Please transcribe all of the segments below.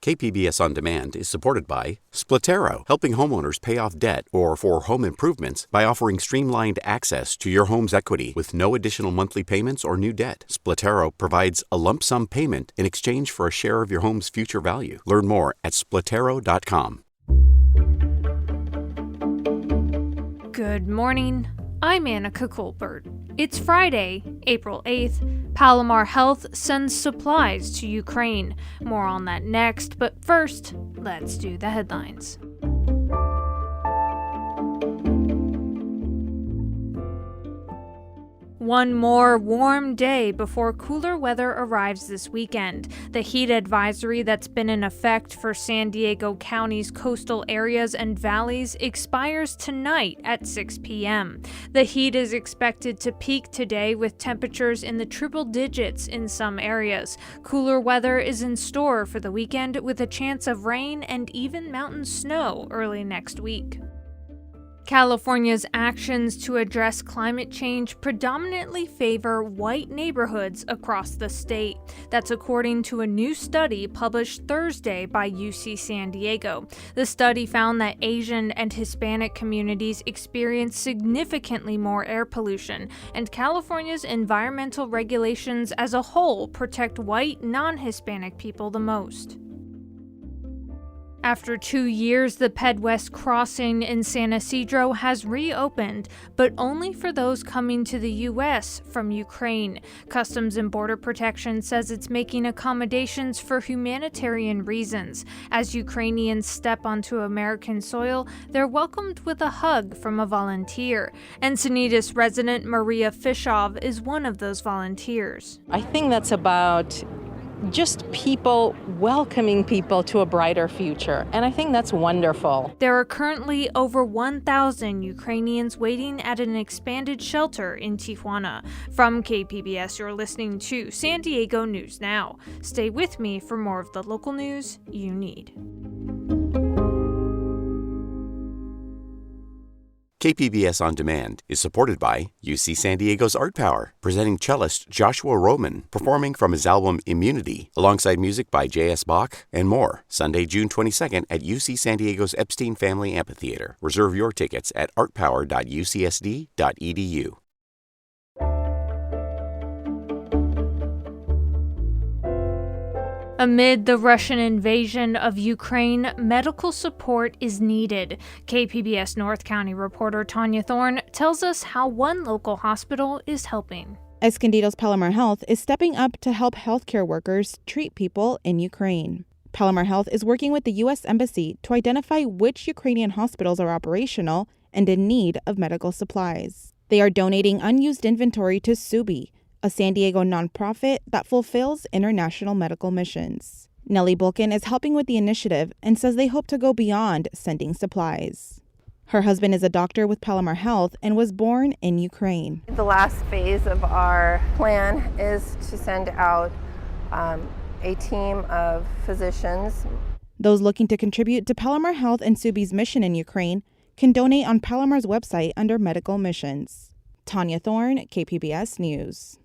KPBS On Demand is supported by Splatero, helping homeowners pay off debt or for home improvements by offering streamlined access to your home's equity with no additional monthly payments or new debt. Splatero provides a lump sum payment in exchange for a share of your home's future value. Learn more at splatero.com. Good morning. I'm Annika Colbert. It's Friday, April 8th. Palomar Health sends supplies to Ukraine. More on that next, but first, let's do the headlines. One more warm day before cooler weather arrives this weekend. The heat advisory that's been in effect for San Diego County's coastal areas and valleys expires tonight at 6 p.m. The heat is expected to peak today with temperatures in the triple digits in some areas. Cooler weather is in store for the weekend with a chance of rain and even mountain snow early next week. California's actions to address climate change predominantly favor white neighborhoods across the state. That's according to a new study published Thursday by UC San Diego. The study found that Asian and Hispanic communities experience significantly more air pollution, and California's environmental regulations as a whole protect white, non-Hispanic people the most. After 2 years, the Ped West crossing in San Isidro has reopened, but only for those coming to the U.S. from Ukraine. Customs and Border Protection says it's making accommodations for humanitarian reasons. As Ukrainians step onto American soil, they're welcomed with a hug from a volunteer. Encinitas resident Maria Fishov is one of those volunteers. I think that's about just people welcoming people to a brighter future. And I think that's wonderful. There are currently over 1,000 Ukrainians waiting at an expanded shelter in Tijuana. From KPBS, you're listening to San Diego News Now. Stay with me for more of the local news you need. KPBS On Demand is supported by UC San Diego's Art Power, presenting cellist Joshua Roman, performing from his album Immunity, alongside music by J.S. Bach and more, Sunday, June 22nd at UC San Diego's Epstein Family Amphitheater. Reserve your tickets at artpower.ucsd.edu. Amid the Russian invasion of Ukraine, medical support is needed. KPBS North County reporter Tanya Thorne tells us how one local hospital is helping. Escondido's Palomar Health is stepping up to help healthcare workers treat people in Ukraine. Palomar Health is working with the U.S. Embassy to identify which Ukrainian hospitals are operational and in need of medical supplies. They are donating unused inventory to Subi, a San Diego nonprofit that fulfills international medical missions. Nellie Bulkin is helping with the initiative and says they hope to go beyond sending supplies. Her husband is a doctor with Palomar Health and was born in Ukraine. The last phase of our plan is to send out a team of physicians. Those looking to contribute to Palomar Health and Subi's mission in Ukraine can donate on Palomar's website under Medical Missions. Tanya Thorne, KPBS News.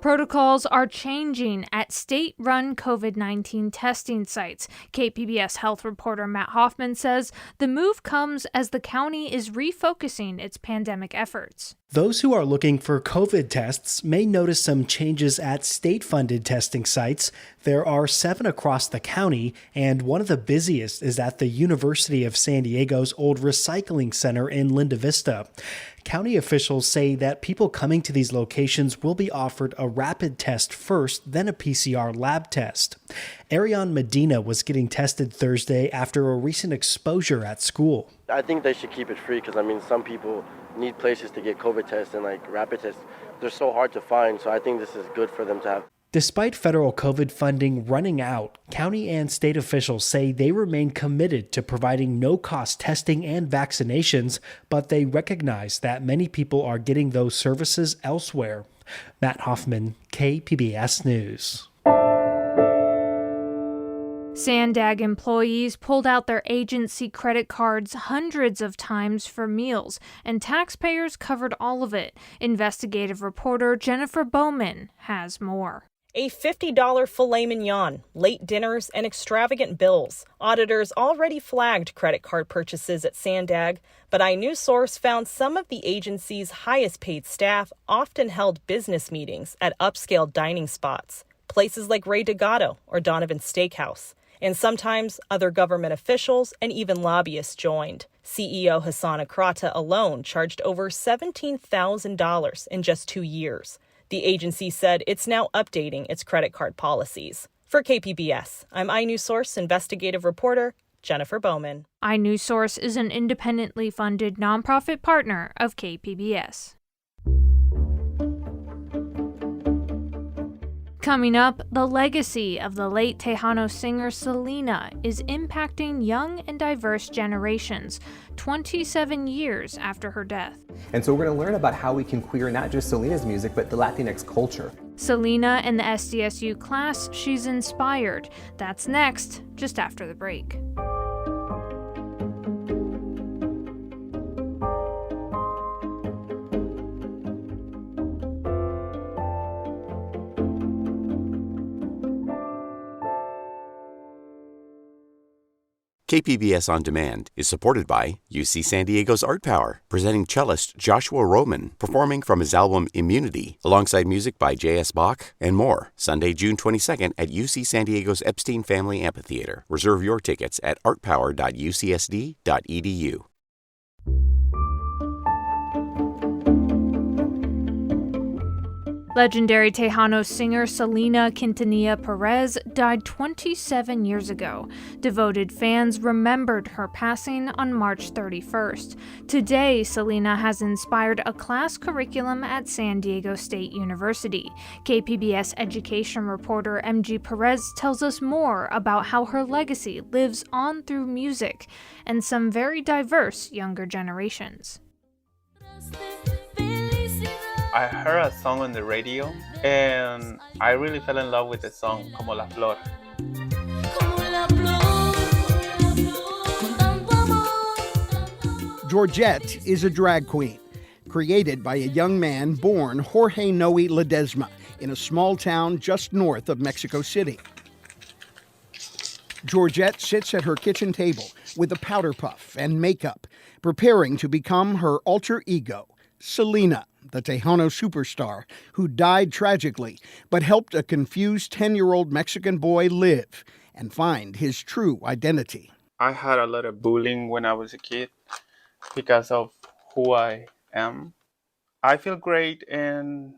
Protocols are changing at state-run COVID-19 testing sites. KPBS health reporter Matt Hoffman says the move comes as the county is refocusing its pandemic efforts. Those who are looking for COVID tests may notice some changes at state-funded testing sites. There are 7 across the county, and one of the busiest is at the University of San Diego's old recycling center in Linda Vista. County officials say that people coming to these locations will be offered a rapid test first, then a PCR lab test. Ariane Medina was getting tested Thursday after a recent exposure at school. I think they should keep it free because, some people need places to get COVID tests and rapid tests. They're so hard to find, so I think this is good for them to have. Despite federal COVID funding running out, county and state officials say they remain committed to providing no-cost testing and vaccinations, but they recognize that many people are getting those services elsewhere. Matt Hoffman, KPBS News. Sandag employees pulled out their agency credit cards hundreds of times for meals, and taxpayers covered all of it. Investigative reporter Jennifer Bowman has more. A $50 filet mignon, late dinners, and extravagant bills. Auditors already flagged credit card purchases at Sandag, but iNewsSource found some of the agency's highest paid staff often held business meetings at upscale dining spots, places like Ray D'Agato or Donovan's Steakhouse. And sometimes other government officials and even lobbyists joined. CEO Hassan Akrata alone charged over $17,000 in just 2 years. The agency said it's now updating its credit card policies. For KPBS, I'm iNewsSource investigative reporter Jennifer Bowman. iNewsSource is an independently funded nonprofit partner of KPBS. Coming up, the legacy of the late Tejano singer Selena is impacting young and diverse generations 27 years after her death. And so we're going to learn about how we can queer not just Selena's music, but the Latinx culture. Selena and the SDSU class she's inspired. That's next, just after the break. KPBS On Demand is supported by UC San Diego's Art Power, presenting cellist Joshua Roman, performing from his album Immunity, alongside music by J.S. Bach and more, Sunday, June 22nd at UC San Diego's Epstein Family Amphitheater. Reserve your tickets at artpower.ucsd.edu. Legendary Tejano singer Selena Quintanilla Perez died 27 years ago. Devoted fans remembered her passing on March 31st. Today, Selena has inspired a class curriculum at San Diego State University. KPBS education reporter MG Perez tells us more about how her legacy lives on through music and some very diverse younger generations. I heard a song on the radio and I really fell in love with the song Como la Flor. Georgette is a drag queen, created by a young man born Jorge Noe Ledesma in a small town just north of Mexico City. Georgette sits at her kitchen table with a powder puff and makeup, preparing to become her alter ego, Selena, the Tejano superstar who died tragically but helped a confused 10-year-old Mexican boy live and find his true identity. I had a lot of bullying when I was a kid because of who I am. I feel great and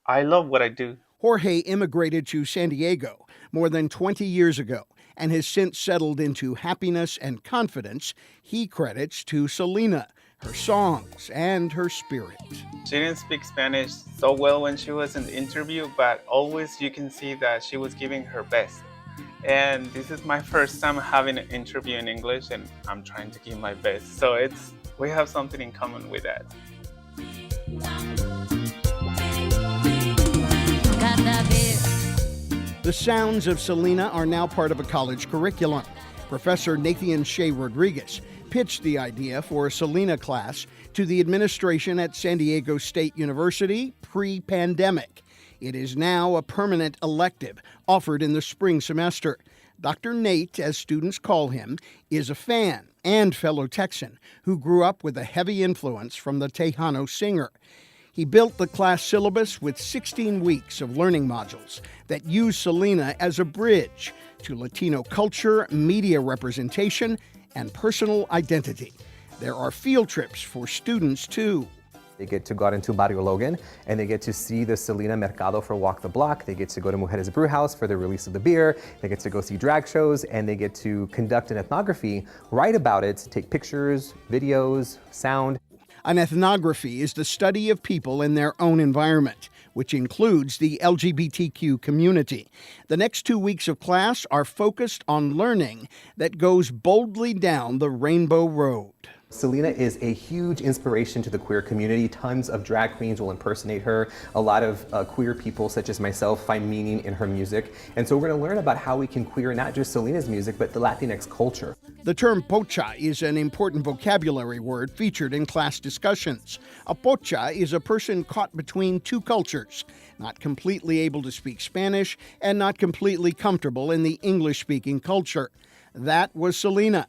I love what I do. Jorge immigrated to San Diego more than 20 years ago and has since settled into happiness and confidence he credits to Selena, her songs, and her spirit. She didn't speak Spanish so well when she was in the interview, but always you can see that she was giving her best. And this is my first time having an interview in English, and I'm trying to give my best. So we have something in common with that. The sounds of Selena are now part of a college curriculum. Professor Nathan Shea Rodriguez pitched the idea for a Selena class to the administration at San Diego State University pre-pandemic. It is now a permanent elective offered in the spring semester. Dr. Nate, as students call him, is a fan and fellow Texan who grew up with a heavy influence from the Tejano singer. He built the class syllabus with 16 weeks of learning modules that use Selena as a bridge to Latino culture, media representation, and personal identity. There are field trips for students, too. They get to go out into Barrio Logan, and they get to see the Selena Mercado for Walk the Block. They get to go to Mujeres Brewhouse for the release of the beer. They get to go see drag shows, and they get to conduct an ethnography, write about it, take pictures, videos, sound. An ethnography is the study of people in their own environment, which includes the LGBTQ community. The next 2 weeks of class are focused on learning that goes boldly down the rainbow road. Selena is a huge inspiration to the queer community. Tons of drag queens will impersonate her. A lot of queer people, such as myself, find meaning in her music. And so we're going to learn about how we can queer not just Selena's music, but the Latinx culture. The term pocha is an important vocabulary word featured in class discussions. A pocha is a person caught between two cultures, not completely able to speak Spanish and not completely comfortable in the English-speaking culture. That was Selena.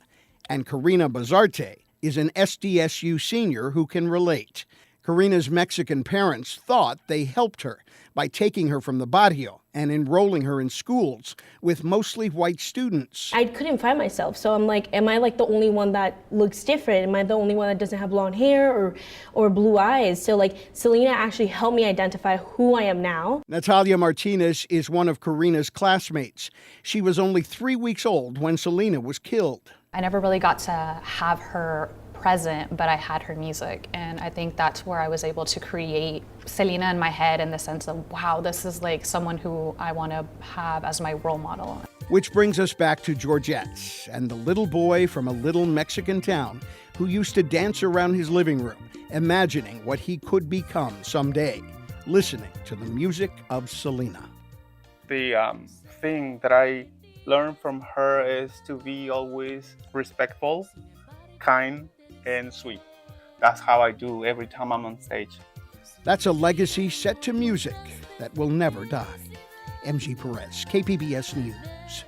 And Karina Bazarte is an SDSU senior who can relate. Karina's Mexican parents thought they helped her by taking her from the barrio and enrolling her in schools with mostly white students. I couldn't find myself, so I'm like, am I like the only one that looks different? Am I the only one that doesn't have blonde hair or blue eyes? So like, Selena actually helped me identify who I am now. Natalia Martinez is one of Karina's classmates. She was only 3 weeks old when Selena was killed. I never really got to have her present, but I had her music, and I think that's where I was able to create Selena in my head in the sense of, wow, this is like someone who I want to have as my role model. Which brings us back to Georgette and the little boy from a little Mexican town who used to dance around his living room, imagining what he could become someday, listening to the music of Selena. The thing that I learned from her is to be always respectful, kind, and sweet. That's how I do every time I'm on stage. That's a legacy set to music that will never die. MG Perez, KPBS News.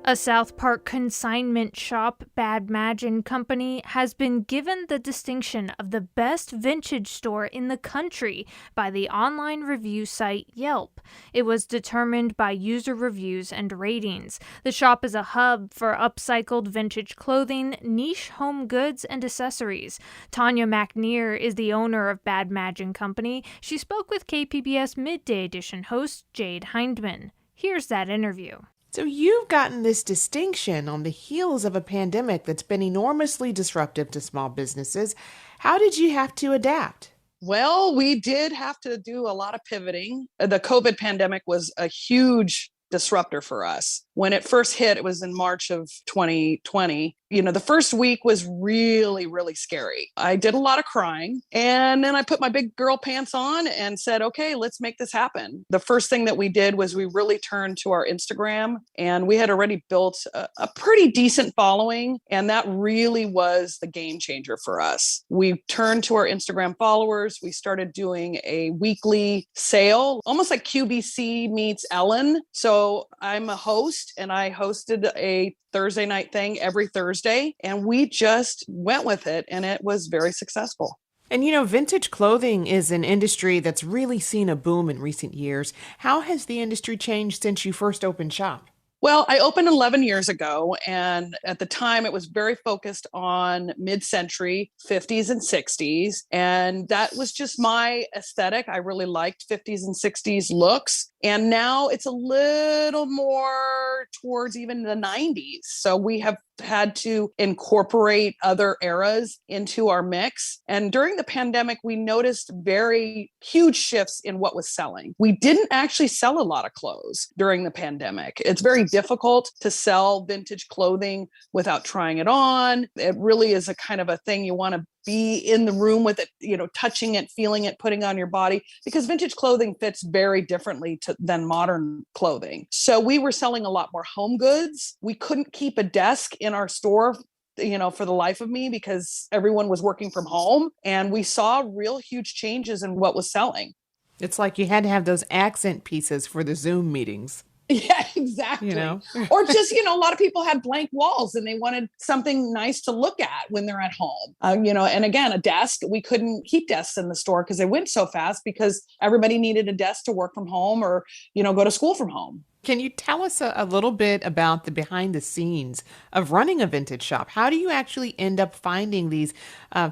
A South Park consignment shop, Bad Magin Company, has been given the distinction of the best vintage store in the country by the online review site Yelp. It was determined by user reviews and ratings. The shop is a hub for upcycled vintage clothing, niche home goods, and accessories. Tanya McNear is the owner of Bad Magin Company. She spoke with KPBS Midday Edition host Jade Hindman. Here's that interview. So you've gotten this distinction on the heels of a pandemic that's been enormously disruptive to small businesses. How did you have to adapt? Well, we did have to do a lot of pivoting. The COVID pandemic was a huge disruptor for us. When it first hit, it was in March of 2020. The first week was really, really scary. I did a lot of crying, and then I put my big girl pants on and said, okay, let's make this happen. The first thing that we did was we really turned to our Instagram, and we had already built a pretty decent following, and that really was the game changer for us. We turned to our Instagram followers. We started doing a weekly sale, almost like QVC meets Ellen. So I'm a host, and I hosted a Thursday night thing every Thursday, and we just went with it, and it was very successful. And vintage clothing is an industry that's really seen a boom in recent years. How has the industry changed since you first opened shop? Well, I opened 11 years ago, and at the time it was very focused on mid-century 50s and 60s, and that was just my aesthetic. I really liked 50s and 60s looks, and now it's a little more towards even the 90s. So we have had to incorporate other eras into our mix. And during the pandemic, we noticed very huge shifts in what was selling. We didn't actually sell a lot of clothes during the pandemic. It's very difficult to sell vintage clothing without trying it on. It really is a kind of a thing you want to be in the room with it, touching it, feeling it, putting on your body, because vintage clothing fits very differently than modern clothing. So we were selling a lot more home goods. We couldn't keep a desk in our store, for the life of me, because everyone was working from home, and we saw real huge changes in what was selling. It's like you had to have those accent pieces for the Zoom meetings. Yeah, exactly. Or just, a lot of people had blank walls and they wanted something nice to look at when they're at home. And again, a desk, we couldn't keep desks in the store because they went so fast because everybody needed a desk to work from home or, go to school from home. Can you tell us a little bit about the behind the scenes of running a vintage shop? How do you actually end up finding these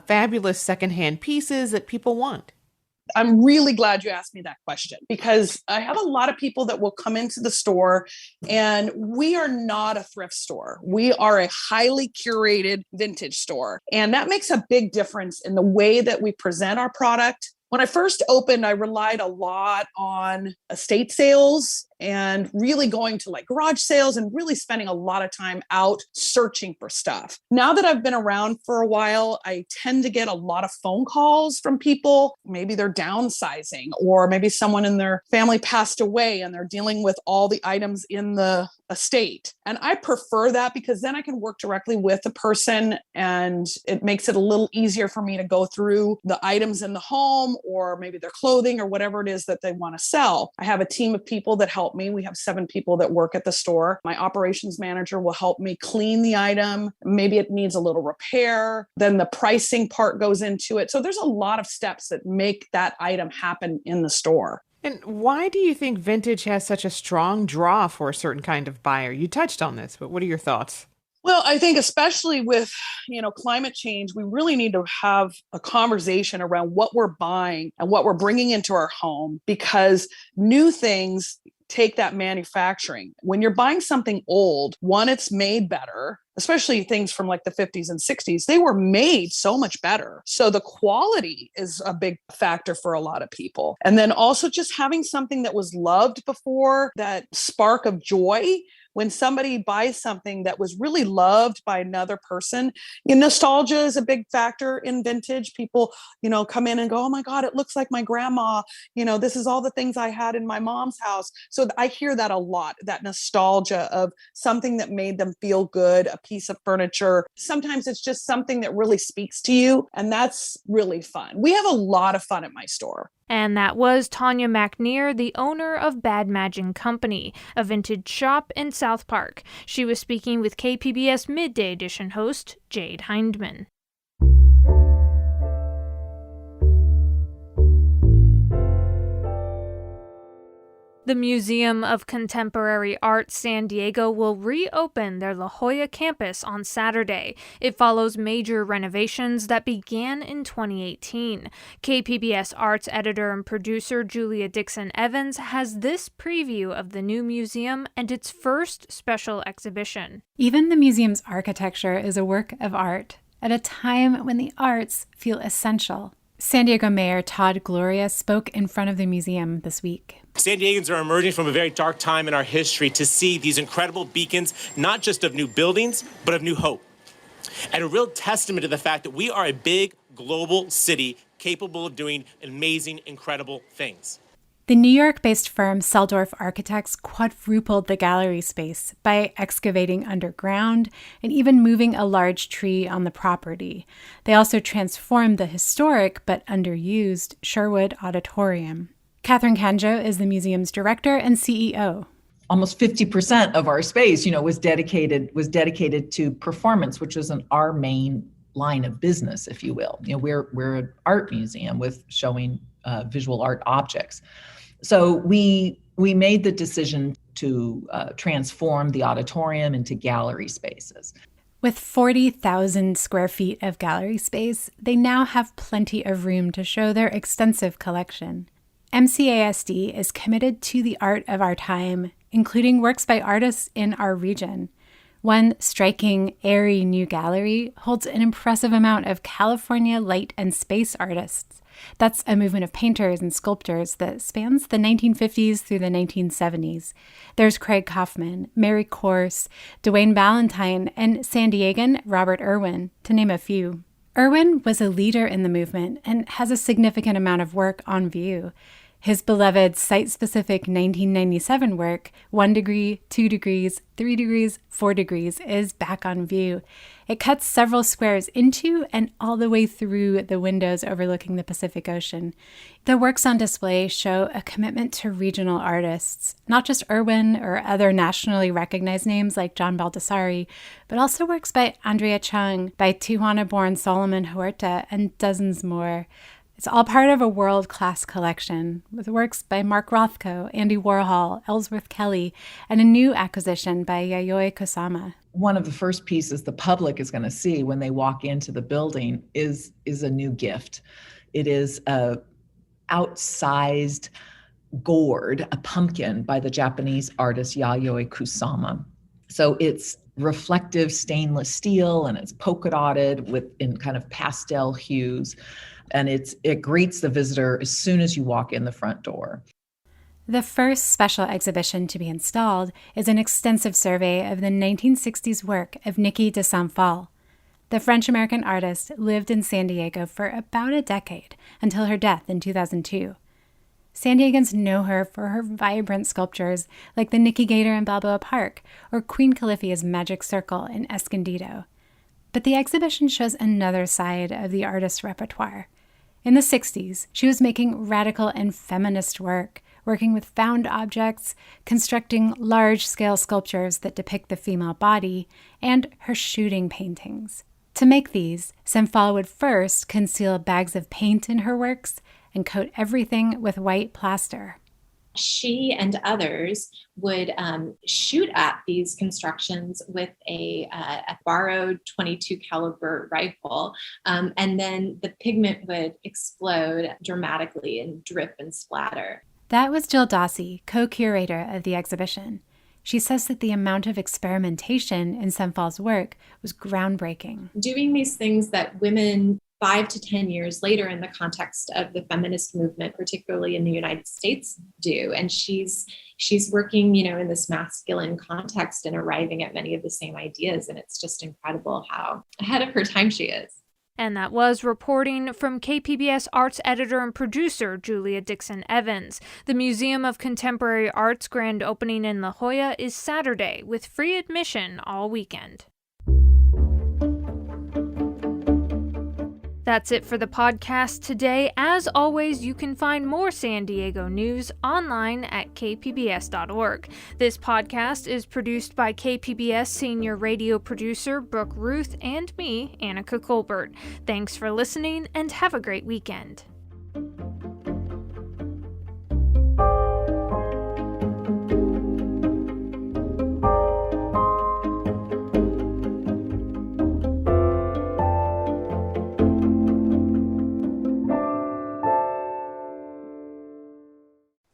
fabulous secondhand pieces that people want? I'm really glad you asked me that question, because I have a lot of people that will come into the store, and we are not a thrift store. We are a highly curated vintage store. And that makes a big difference in the way that we present our product. When I first opened, I relied a lot on estate sales and really going to like garage sales and really spending a lot of time out searching for stuff. Now that I've been around for a while, I tend to get a lot of phone calls from people. Maybe they're downsizing, or maybe someone in their family passed away and they're dealing with all the items in the estate. And I prefer that because then I can work directly with the person and it makes it a little easier for me to go through the items in the home or maybe their clothing or whatever it is that they want to sell. I have a team of people that help me. We have 7 people that work at the store. My operations manager will help me clean the item. Maybe it needs a little repair. Then the pricing part goes into it. So there's a lot of steps that make that item happen in the store. And why do you think vintage has such a strong draw for a certain kind of buyer? You touched on this, but what are your thoughts? Well, I think especially with, climate change, we really need to have a conversation around what we're buying and what we're bringing into our home, because new things take that manufacturing. When you're buying something old, one, it's made better, especially things from like the 50s and 60s. They were made so much better. So the quality is a big factor for a lot of people. And then also just having something that was loved before, that spark of joy. When somebody buys something that was really loved by another person, nostalgia is a big factor in vintage. People, come in and go, oh my God, it looks like my grandma. This is all the things I had in my mom's house. So I hear that a lot, that nostalgia of something that made them feel good, a piece of furniture. Sometimes it's just something that really speaks to you. And that's really fun. We have a lot of fun at my store. And that was Tanya McNear, the owner of Bad Magin Company, a vintage shop in South Park. She was speaking with KPBS Midday Edition host Jade Hindman. The Museum of Contemporary Art San Diego will reopen their La Jolla campus on Saturday. It follows major renovations that began in 2018. KPBS Arts editor and producer Julia Dixon Evans has this preview of the new museum and its first special exhibition. Even the museum's architecture is a work of art at a time when the arts feel essential. San Diego Mayor Todd Gloria spoke in front of the museum this week. San Diegans are emerging from a very dark time in our history to see these incredible beacons, not just of new buildings, but of new hope. And a real testament to the fact that we are a big global city capable of doing amazing, incredible things. The New York-based firm Seldorf Architects quadrupled the gallery space by excavating underground and even moving a large tree on the property. They also transformed the historic but underused Sherwood Auditorium. Catherine Kanjo is the museum's director and CEO. Almost 50% of our space, was dedicated to performance, which was our main line of business, if you will. We're an art museum with showing visual art objects. So we made the decision to transform the auditorium into gallery spaces. With 40,000 square feet of gallery space, they now have plenty of room to show their extensive collection. MCASD is committed to the art of our time, including works by artists in our region. One striking, airy new gallery holds an impressive amount of California light and space artists. That's a movement of painters and sculptors that spans the 1950s through the 1970s. There's Craig Kaufman, Mary Corse, Dwayne Ballantyne, and San Diegan Robert Irwin, to name a few. Irwin was a leader in the movement and has a significant amount of work on view. His beloved site-specific 1997 work, 1 degree, 2 degrees, 3 degrees, 4 degrees, is back on view. It cuts several squares into and all the way through the windows overlooking the Pacific Ocean. The works on display show a commitment to regional artists, not just Irwin or other nationally recognized names like John Baldessari, but also works by Andrea Chung, by Tijuana-born Solomon Huerta, and dozens more. It's all part of a world-class collection with works by Mark Rothko, Andy Warhol, Ellsworth Kelly, and a new acquisition by Yayoi Kusama. One of the first pieces the public is going to see when they walk into the building is a new gift. It is a outsized gourd, a pumpkin by the Japanese artist Yayoi Kusama. So it's reflective stainless steel and it's polka dotted in kind of pastel hues. And it greets the visitor as soon as you walk in the front door. The first special exhibition to be installed is an extensive survey of the 1960s work of Niki de Saint-Phalle. The French-American artist lived in San Diego for about a decade until her death in 2002. San Diegans know her for her vibrant sculptures like the Nikki Gator in Balboa Park or Queen Califia's Magic Circle in Escondido. But the exhibition shows another side of the artist's repertoire. In the 60s, she was making radical and feminist work, working with found objects, constructing large-scale sculptures that depict the female body, and her shooting paintings. To make these, Saint-Phalle would first conceal bags of paint in her works and coat everything with white plaster. She and others would shoot at these constructions with a borrowed .22 caliber rifle, and then the pigment would explode dramatically and drip and splatter. That was Jill Dossie, co-curator of the exhibition. She says that the amount of experimentation in Saint-Phalle's work was groundbreaking. Doing these things that women 5 to 10 years later in the context of the feminist movement, particularly in the United States, do. And she's working, in this masculine context and arriving at many of the same ideas. And it's just incredible how ahead of her time she is. And that was reporting from KPBS arts editor and producer Julia Dixon Evans. The Museum of Contemporary Art's grand opening in La Jolla is Saturday, with free admission all weekend. That's it for the podcast today. As always, you can find more San Diego news online at kpbs.org. This podcast is produced by KPBS senior radio producer Brooke Ruth and me, Annika Colbert. Thanks for listening and have a great weekend.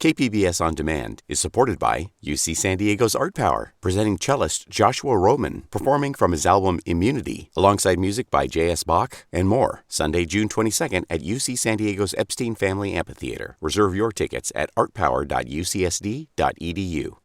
KPBS On Demand is supported by UC San Diego's Art Power, presenting cellist Joshua Roman, performing from his album Immunity, alongside music by J.S. Bach and more. Sunday, June 22nd at UC San Diego's Epstein Family Amphitheater. Reserve your tickets at artpower.ucsd.edu.